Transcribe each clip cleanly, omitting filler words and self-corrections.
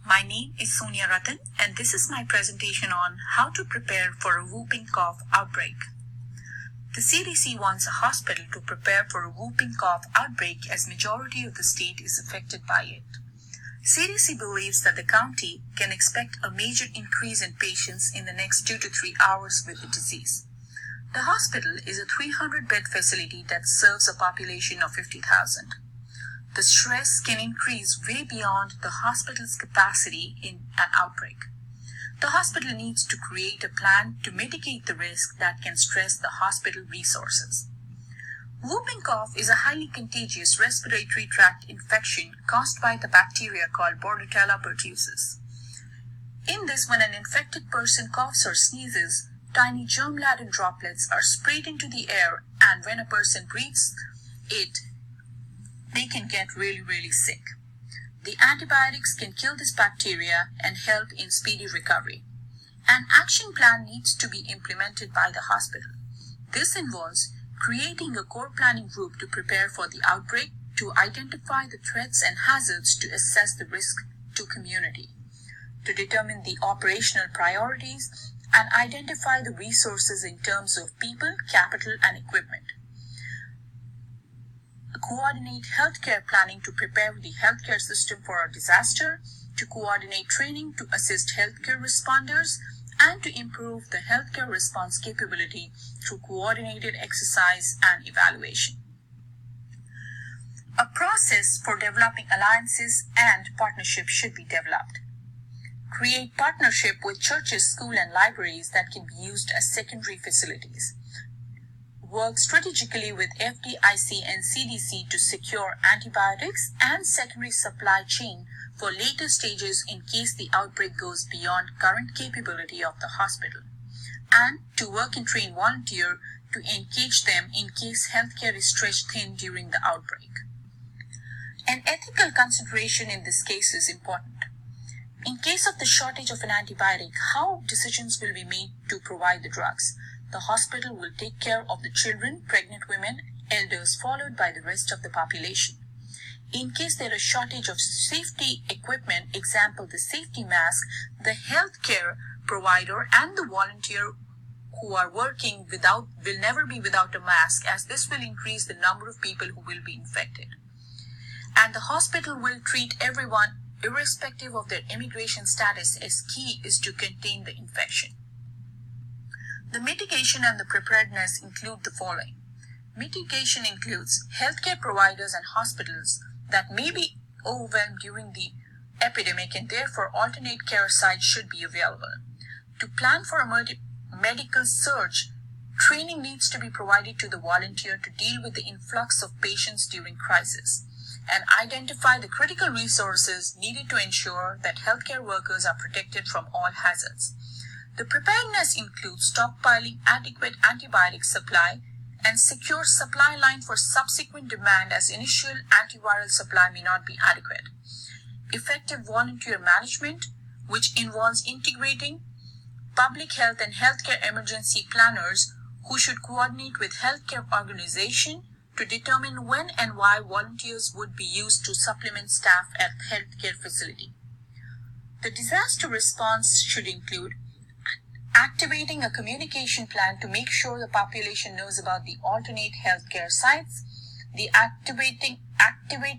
My name is Sonia Ratan, and this is my presentation on how to prepare for a whooping cough outbreak. The CDC wants a hospital to prepare for a whooping cough outbreak as majority of the state is affected by it. CDC believes that the county can expect a major increase in patients in the next 2 to 3 hours with the disease. The hospital is a 300-bed facility that serves a population of 50,000. The stress can increase way beyond the hospital's capacity in an outbreak. The hospital needs to create a plan to mitigate the risk that can stress the hospital resources. Whooping cough is a highly contagious respiratory tract infection caused by the bacteria called Bordetella pertussis. In this, when an infected person coughs or sneezes, tiny germ-laden droplets are sprayed into the air, and when a person breathes it, they can get really sick. The antibiotics can kill this bacteria and help in speedy recovery. An action plan needs to be implemented by the hospital. This involves creating a core planning group to prepare for the outbreak, to identify the threats and hazards, to assess the risk to community, to determine the operational priorities, and identify the resources in terms of people, capital, and equipment. Coordinate healthcare planning to prepare the healthcare system for a disaster, to coordinate training to assist healthcare responders, and to improve the healthcare response capability through coordinated exercise and evaluation. A process for developing alliances and partnerships should be developed. Create partnership with churches, schools, and libraries that can be used as secondary facilities. Work strategically with FDIC and CDC to secure antibiotics and secondary supply chain for later stages in case the outbreak goes beyond current capability of the hospital, and to work and train volunteers to engage them in case healthcare is stretched thin during the outbreak. An ethical consideration in this case is important. In case of the shortage of an antibiotic, how decisions will be made to provide the drugs? The hospital will take care of the children, pregnant women, elders, followed by the rest of the population. In case there is shortage of safety equipment, example the safety mask, the healthcare provider and the volunteer who are working will never be without a mask, as this will increase the number of people who will be infected. And the hospital will treat everyone irrespective of their immigration status, as key is to contain the infection. The mitigation and the preparedness include the following. Mitigation includes healthcare providers and hospitals that may be overwhelmed during the epidemic, and therefore alternate care sites should be available. To plan for a medical surge, training needs to be provided to the volunteer to deal with the influx of patients during crisis, and identify the critical resources needed to ensure that healthcare workers are protected from all hazards. The preparedness includes stockpiling adequate antibiotic supply and secure supply line for subsequent demand, as initial antiviral supply may not be adequate. Effective volunteer management, which involves integrating public health and healthcare emergency planners who should coordinate with healthcare organizations to determine when and why volunteers would be used to supplement staff at healthcare facility. The disaster response should include activating a communication plan to make sure the population knows about the alternate healthcare sites, the activate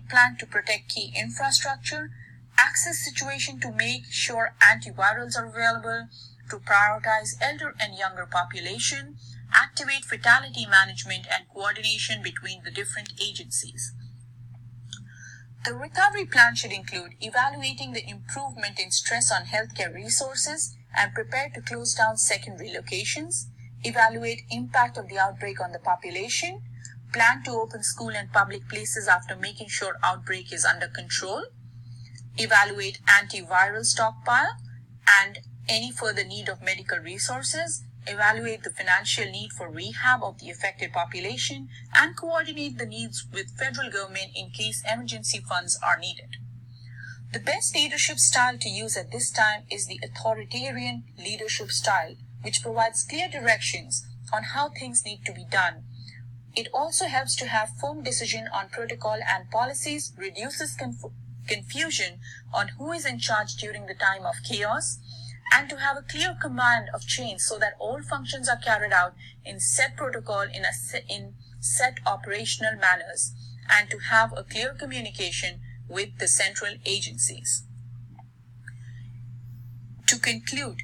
plan to protect key infrastructure, access situation to make sure antivirals are available, to prioritize elder and younger population, activate fatality management and coordination between the different agencies. The recovery plan should include evaluating the improvement in stress on healthcare resources and prepare to close down secondary locations, evaluate impact of the outbreak on the population, plan to open school and public places after making sure outbreak is under control, evaluate antiviral stockpile and any further need of medical resources, evaluate the financial need for rehab of the affected population, and coordinate the needs with federal government in case emergency funds are needed. The best leadership style to use at this time is the authoritarian leadership style, which provides clear directions on how things need to be done. It also helps to have firm decision on protocol and policies, reduces confusion on who is in charge during the time of chaos, and to have a clear command of change so that all functions are carried out in set protocol in set operational manners, and to have a clear communication with the central agencies. To conclude,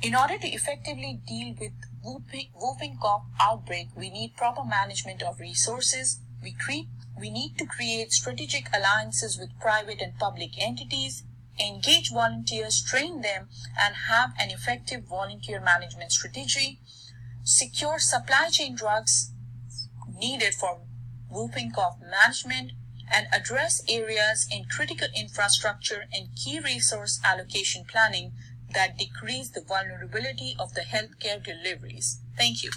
in order to effectively deal with whooping cough outbreak, we need proper management of resources. We need to create strategic alliances with private and public entities, engage volunteers, train them, and have an effective volunteer management strategy, secure supply chain drugs needed for whooping cough management, and address areas in critical infrastructure and key resource allocation planning that decrease the vulnerability of the healthcare deliveries. Thank you.